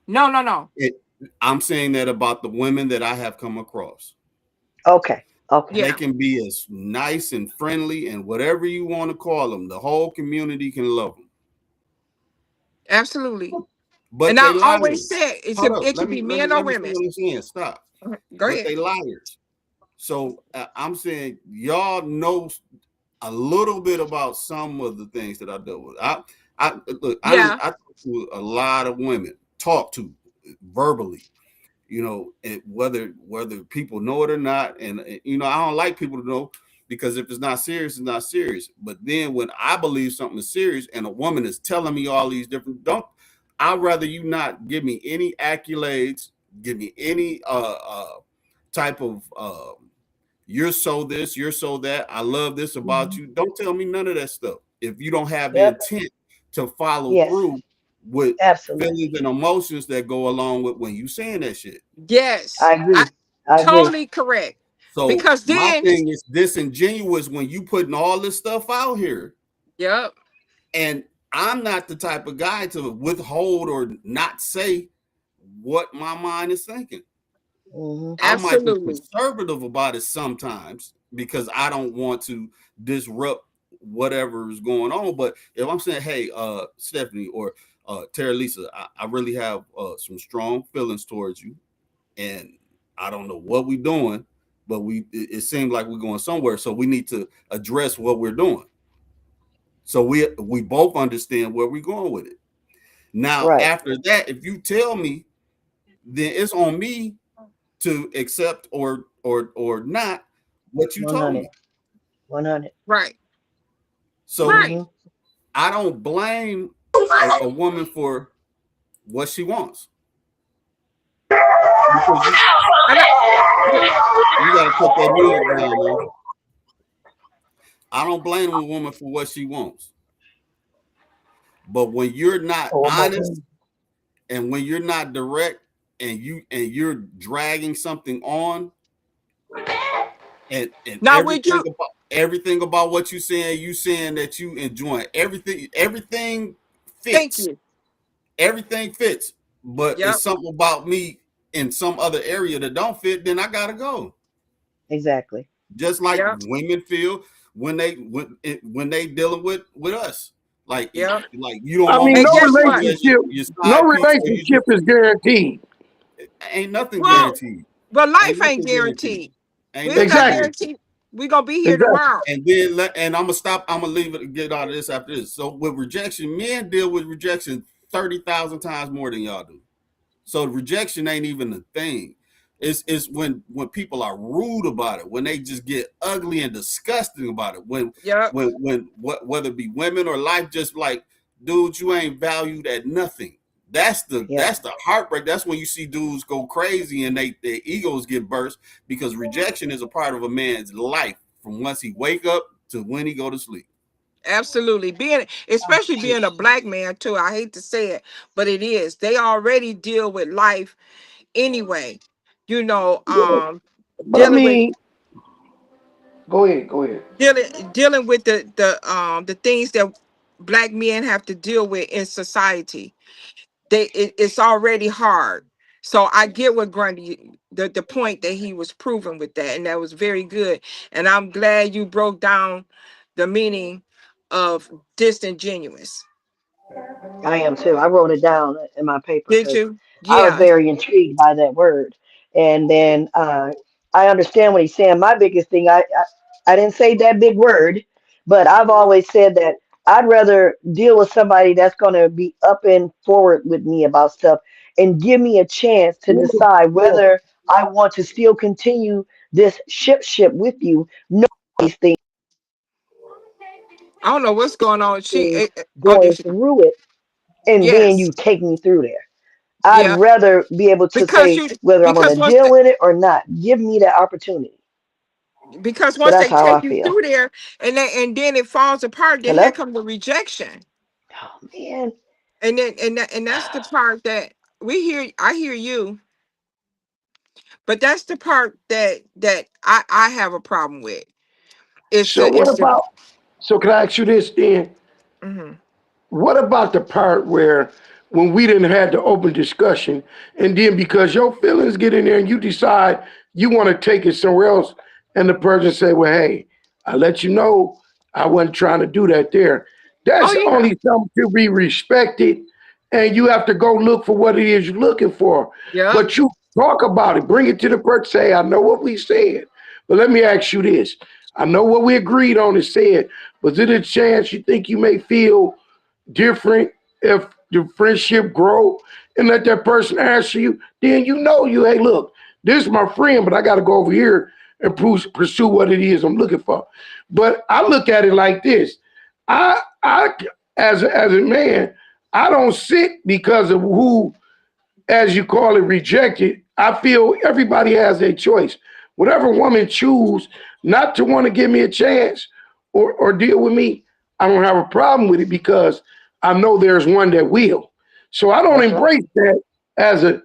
No, no, no. it, I'm saying that about the women that I have come across. Okay. Okay. They Yeah, can be as nice and friendly and whatever you want to call them. The whole community can love them, absolutely. but And they I always liars. said Hold up, it could be men or let me say women. what I'm saying. Stop. Go But ahead. they liars. So I'm saying y'all know a little bit about some of the things that I dealt with. I look. Yeah. I talk to a lot of women. Talk to verbally. And whether people know it or not, and I don't like people to know because if it's not serious, it's not serious. But then when I believe something is serious, and a woman is telling me all these different, don't I'd rather you not give me any accolades, give me any type of you're so this, you're so that. I love this about Hmm. you. Don't tell me none of that stuff if you don't have the Yep. intent to follow Yes. through with feelings Absolutely. and emotions that go along with when you saying that shit. Yes. I I agree. I agree. totally correct. So Because my then, thing is disingenuous when you putting all this stuff out here, yep, and I'm not the type of guy to withhold or not say what my mind is thinking. Hmm. I might be absolutely. conservative about it sometimes because I don't want to disrupt whatever is going on. But if I'm saying, hey, Stephanie or Terralisa, I really have some strong feelings towards you, and I don't know what we're doing, but it seems like we're going somewhere. So we need to address what we're doing. So we both understand where we're going with it. Now, Right. after that, if you tell me, then it's on me to accept or not what you told 100. me. 100. Right. So Right. Hmm. I don't blame a woman for what she wants because And I, you got to put that music down, man. I don't blame a woman for what she wants, but when you're not Oh, one more honest thing. and when you're not direct and you're dragging something on and now, would you? everything about what you saying that you enjoy everything Thank fits you. everything fits, but Yep. it's something about me in some other area that don't fit, then I gotta go. Exactly. Just like Yep. women feel when they dealing with us, Yep. like you don't I want mean, me And no to use guess you what? as relationship, your no side piece, so you relationship just is guaranteed. ain't nothing Well, guaranteed. but Ain't life ain't nothing guaranteed. guaranteed. Ain't We're nothing not Exactly. guaranteed. guaranteed. We're gonna be here Exactly. tomorrow. And I'm gonna stop. I'm gonna leave it and get out of this after this. So with rejection, men deal with rejection 30,000 times more than y'all do. So rejection ain't even a thing. It's when people are rude about it, when they just get ugly and disgusting about it. Yep. When whether it be women or life, just like, dude, you ain't valued at nothing. Yep. That's the heartbreak. That's when you see dudes go crazy and their egos get burst because rejection is a part of a man's life from once he wake up to when he go to sleep. Absolutely. Being, Oh, especially shoot. being a black man too. I hate to say it, but it is. They already deal with life anyway. You know, Yeah. But I dealing with mean, go ahead. Go ahead. dealing with the things that black men have to deal with in society. It's already hard. So I get what Grundy, the point that he was proving with that, and that was very good. And I'm glad you broke down the meaning of disingenuous. I am too. I wrote it down in my paper Did because you? I was Yeah. very intrigued by that word. And then I understand what he's saying. My biggest thing, I didn't say that big word, but I've always said that I'd rather deal with somebody that's going to be up and forward with me about stuff and give me a chance to decide whether I want to still continue this ship with you. No, these I don't know what's going on. things Oh, there going she go. through it, and then you Yes. take me through there. I'd Yeah. rather be able to Because say you whether I'm going because to once deal with it or not. Give me that opportunity. because So once that's they how I take you feel. through there and then it falls apart, then here Hello? comes the rejection. Oh, man. And that's the part that I hear you, but that's the part that I have a problem with. So what It's the about? So can I ask you this then? mhm. What about the part where when we didn't have the open discussion, and then because your feelings get in there and you decide you want to take it somewhere else, and the person say, "Well, hey, I let you know I wasn't trying to do that there." Oh That's yeah. only something to be respected, and you have to go look for what it is you're looking for. Yep. But you talk about it, bring it to the person, say, "I know what we said, but let me ask you this: I know what we agreed on is said, but is it a chance you think you may feel different if your friendship grow and let that person answer you, then you know you, hey, look, this is my friend, but I got to go over here and pursue what it is I'm looking for. But I look at it like this. I as a man, I don't sit because of who, as you call it, rejected. I feel everybody has a choice. Whatever woman choose not to want to give me a chance or deal with me, I don't have a problem with it because I know there's one that will. So I don't That's right. embrace that as a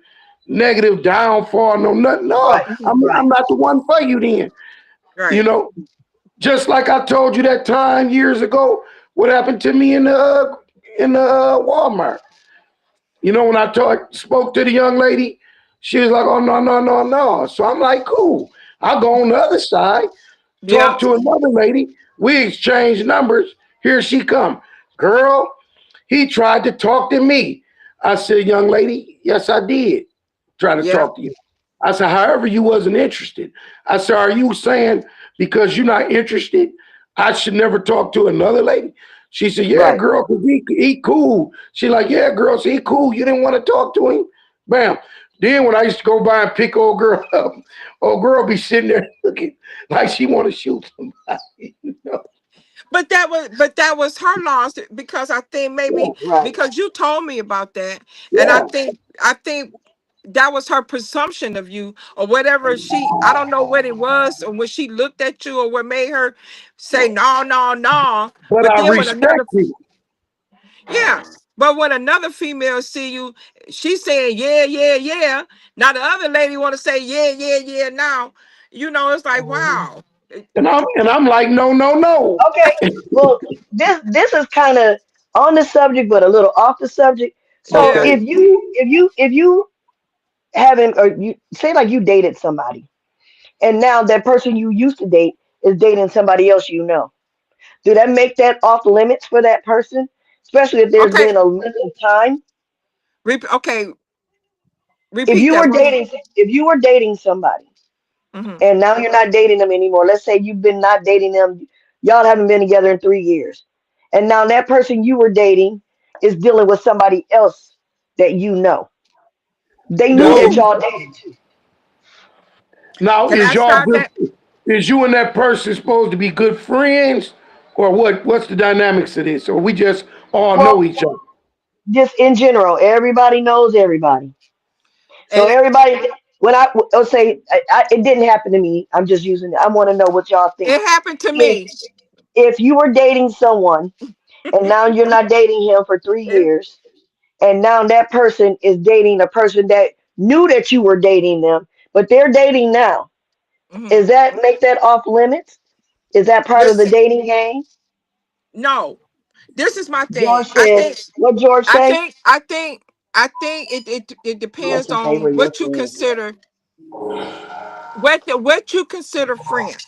negative downfall. No, nothing. No, Right. Mhm. I'm Right. not the one for you then. You Right. know, just like I told you that time years ago, what happened to me in the Walmart. When I spoke to the young lady, she was like, "Oh no, no, no, no." So I'm like, "Cool." I'll go on the other side, talk Yep. to another lady. We exchange numbers. Here she come, girl. He tried to talk to me. I said, "Young lady, yes, I did try to Yep. talk to you." I said, "However, you wasn't interested." I said, "Are you saying because you're not interested, I should never talk to another lady?" She said, "Yeah, Right. girl, 'cause he cool." She like, "Yeah, girl, so he cool. You didn't want to talk to him." Bam. Then when I used to go by and pick old girl up, old girl be sitting there looking like she want to shoot somebody. But that was her loss because I think maybe Right. because you told me about that, and I Yeah, think I think that was her presumption of you or whatever I don't know what it was or when she looked at you or what made her say no, no, no. but But I then when another respect it. yeah, but when another female see you, she's saying yeah, yeah, yeah. Now the other lady want to say yeah, yeah, yeah. Now it's like Mhm. wow. And I'm like, no, no, no. Okay. Well, this is kind of on the subject, but a little off the subject. So Yeah. Okay. if you haven't, or you say like you dated somebody, and now that person you used to date is dating somebody else you know. Do that make that off limits for that person? Especially if there's Okay. been a length of time. Okay. If Repeat you that. were What? dating, if you were dating somebody, Hmm. and now you're not dating them anymore. Let's say you've been not dating them, y'all haven't been together in 3 years. And now that person you were dating is dealing with somebody else that you know. They knew Now, that Ooh. y'all dated too. now Can is I y'all start good? that? Is you and that person supposed to be good friends, or what? What's the dynamics of this? Or we just all know Well, each other? just in general, everybody knows everybody. So And everybody, when I'll say it didn't happen to me, I'm just using it. I want to know what y'all think. it happened to If me. if you were dating someone and now you're not dating him for three It, years, and now that person is dating a person that knew that you were dating them, but they're dating now. mhm. Is that make that off limits? Is that part of the Listen, dating game? no. This is my thing. George said, what George I say? think, I think, I think it Unless depends in favor on of your what you friend. consider what you consider friend.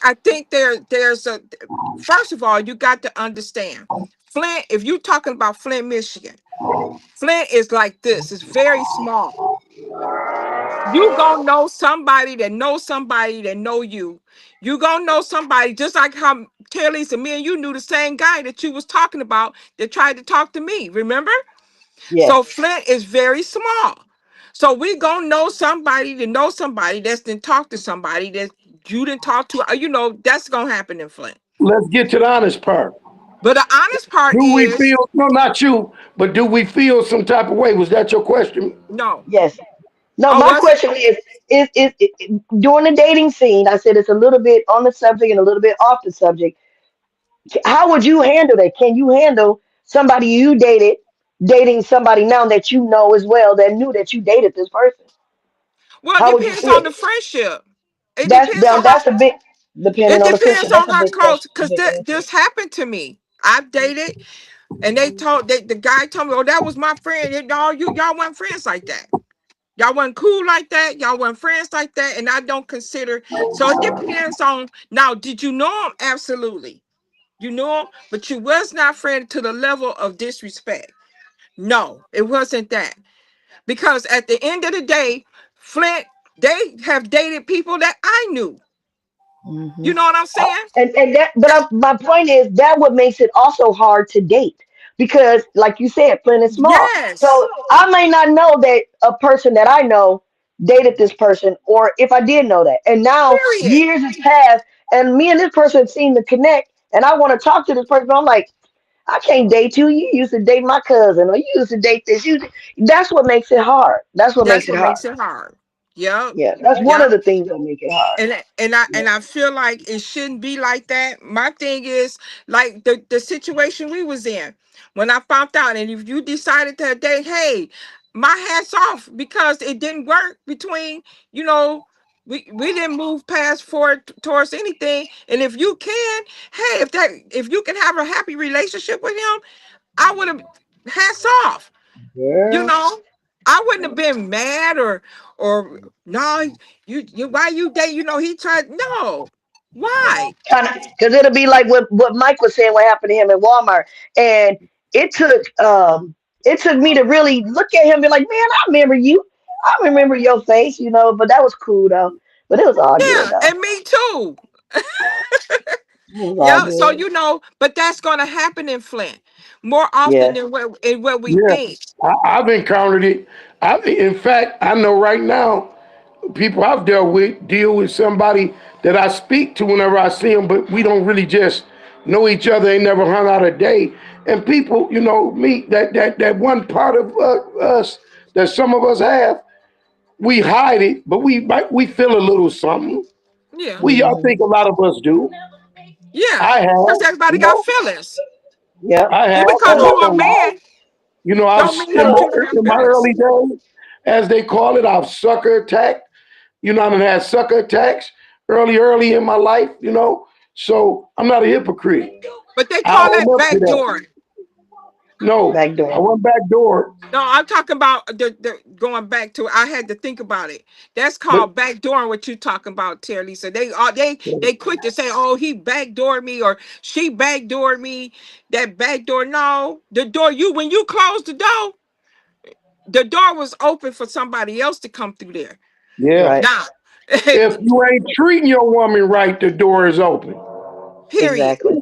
I think there's a first of all you got to understand Flint. If you're talking about Flint, Michigan, Flint is like this. It's very small. You gonna know somebody that knows somebody that know you. You gonna know somebody just like how Terralisa, me and you knew the same guy that you was talking about that tried to talk to me. Remember? Yes. So Flint is very small. So we gonna know somebody that's then talk to somebody that you didn't talk to. That's gonna happen in Flint. Let's get to the honest part. But the honest part Do we is feel, no, not you, but do we feel some type of way? Was that your question? no. Yes. No, Oh, my was it? question during the dating scene, I said it's a little bit on the subject and a little bit off the subject. How would you handle that? Can you handle somebody you dated dating somebody now that you know as well that knew that you dated this person? Well, it How would you depends on feel? the friendship. It That's depends down. on how That's a big depending it on the friendship. depends That's on a how big close. question. A Because big answer. this happened to me. I've dated, and the guy told me, "Oh, that was my friend. Y'all weren't friends like that. Y'all wasn't cool like that. Y'all weren't friends like that." And I don't consider. So it depends on. Now, did you know him? Absolutely, you know him, but you was not friend to the level of disrespect. No, it wasn't that. Because at the end of the day, Flint, they have dated people that I knew. Hmm. You know what I'm saying? And that, but my point is that what makes it also hard to date because, like you said, Flint is small. Yes. So I may not know that a person that I know dated this person, or if I did know that, and now Period. years has passed, and me and this person seem to connect, and I want to talk to this person, but I'm like, I can't date you. You used to date my cousin, or you used to date this. That's what makes it hard. That's what That's makes it what hard. makes it hard. Yep. Yeah, that's one of Yep. the things that make it hard. And Yeah. I feel like it shouldn't be like that. My thing is like the situation we was in when I found out, and if you decided that day, hey, my hat's off because it didn't work between, you know, we didn't move past forward towards anything. And if you can, hey, if you can have a happy relationship with him, I would have hats off. You Girl. know, I wouldn't have been mad or no, you why you date, he tried. No. Why? Kind of, because it'll be like what Mike was saying what happened to him in Walmart, and it took it took me to really look at him and be like, man, I remember you, I remember your face, but that was cool though, but it was all good Yeah, though. and me too. It was all Yeah, so good. but that's gonna happen in Flint more often Yeah. than what we Yeah, think. I've encountered it. In fact, I know right now people I've dealt with deal with somebody that I speak to whenever I see them, but we don't really just know each other. Ain't never hung out a day. And people, me that one part of us that some of us have, we hide it, but we feel a little something. Yeah, I Hmm. think a lot of us do. yeah, I have, because everybody you got know, feelings. Yep. I have. Just I because And won't you look, a go lie. man I've don't mean and that you look, don't have in my feelings. early days, as they call it, I've sucker attacked. I done had sucker attacks early in my life. So I'm not a hypocrite. But they I call own that up to that. backdooring. No, back I door. went back door, No, I'm talking about the going back to. I had to think about it. That's but called backdooring. What you talking about, Terry Lisa? They quick to say, "Oh, he backdoored me" or "she backdoored me." That backdoor, no, the door. When you close the door was open for somebody else to come through there. yeah. Right. Now, If you ain't treating your woman right, the door is open. period. Exactly.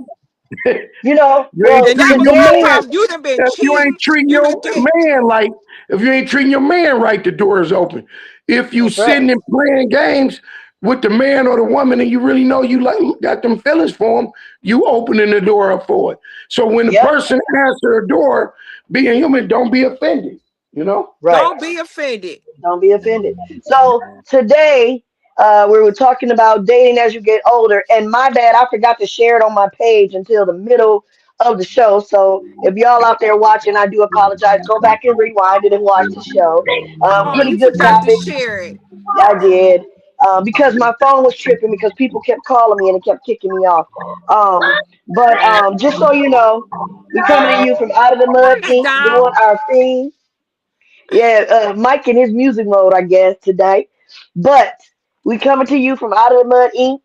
You ain't Well, And that treating was your my today, man. problem. You done been If you cheating. ain't treating You your done did. man like, if you ain't treating your man right, the door is open. If you that's right. sitting and playing games with the man or the woman and you really know you like got them feelings for them, you opening the door up for it. So when the Yep. person answer a door, being human, don't be offended. You know? Right. Don't be offended. Don't be offended. So today, we were talking about dating as you get older, and my bad, I forgot to share it on my page until the middle of the show. So if y'all out there watching, I do apologize. Go back and rewind it and watch the show. Oh, Pretty you good forgot to topic. share it. I did. Because my phone was tripping because people kept calling me and it kept kicking me off. But just so you know, we coming to you from Out of the Mud Turn that Inc. down. doing our thing. Yeah, Mike in his music mode, I guess, today. But we coming to you from Out of the Mud Inc.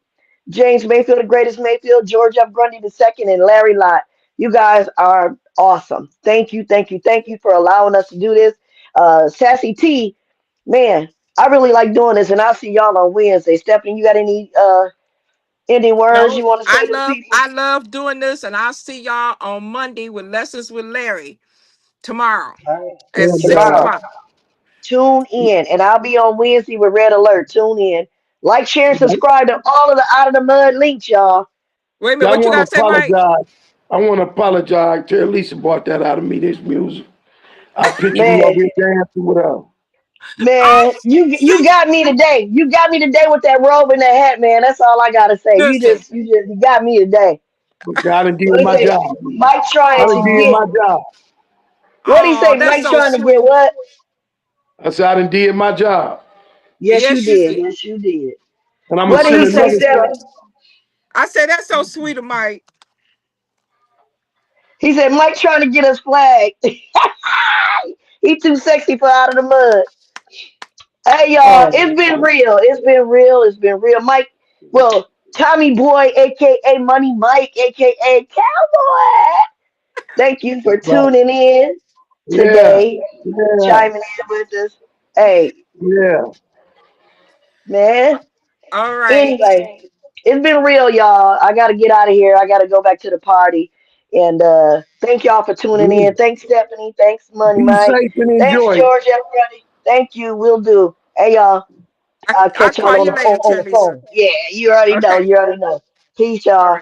James Mayfield, the greatest Mayfield, George F. Grundy the second, and Larry Lott. You guys are awesome. Thank you, thank you, thank you for allowing us to do this. Sassy T, man, I really like doing this, and I'll see y'all on Wednesday. Stephanie, you got any ending words No, you want to say to the people? I love doing this, and I'll see y'all on Monday with Lessons with Larry. tomorrow All right. at And tomorrow. 6 o'clock. Tune in, and I'll be on Wednesday with Red Alert. Tune in, like, share, and subscribe to all of the Out of the Mud links, y'all. Wait a minute, I what you want to gotta say, Mike? apologize. I want to apologize. Terralisa brought that out of me, this music. I pictured me Man, over here dancing with her. Oh, man, you see, got me today. You got me today with that robe and that hat, man. That's all I gotta say. You listen. just you got me today. Okay, I done did What do you my say? job. Mike I trying done to did get my job. what do you Oh, say? that's Mike so trying to get sweet. what? I said I done did my job. Yes, you Yes, you did. did. Yes, you did. And I'm going What to did send he That's so say, another sweet. Stephanie? shot. I said that's so sweet of Mike. He said Mike trying to get us flagged. He too sexy for Out of the Mud. Hey y'all, Oh, it's been real. It's been real. It's been real. Mike, well, Tommy Boy, aka Money Mike, aka Cowboy. Thank you for right. tuning in Yeah. today, Yeah. chiming in with us. Hey, Yeah. man. All right. Anyway, it's been real, y'all. I gotta get out of here. I gotta go back to the party. And thank y'all for tuning Yeah. in. Thanks, Stephanie. Thanks, Money Be Mike. safe and Thanks, enjoy. George, everybody. Thank you. Will do. Hey y'all. I'll I'll catch y'all call on you the later, phone. Teresa. Yeah, you already know. Okay. You already know. Peace, All y'all. right.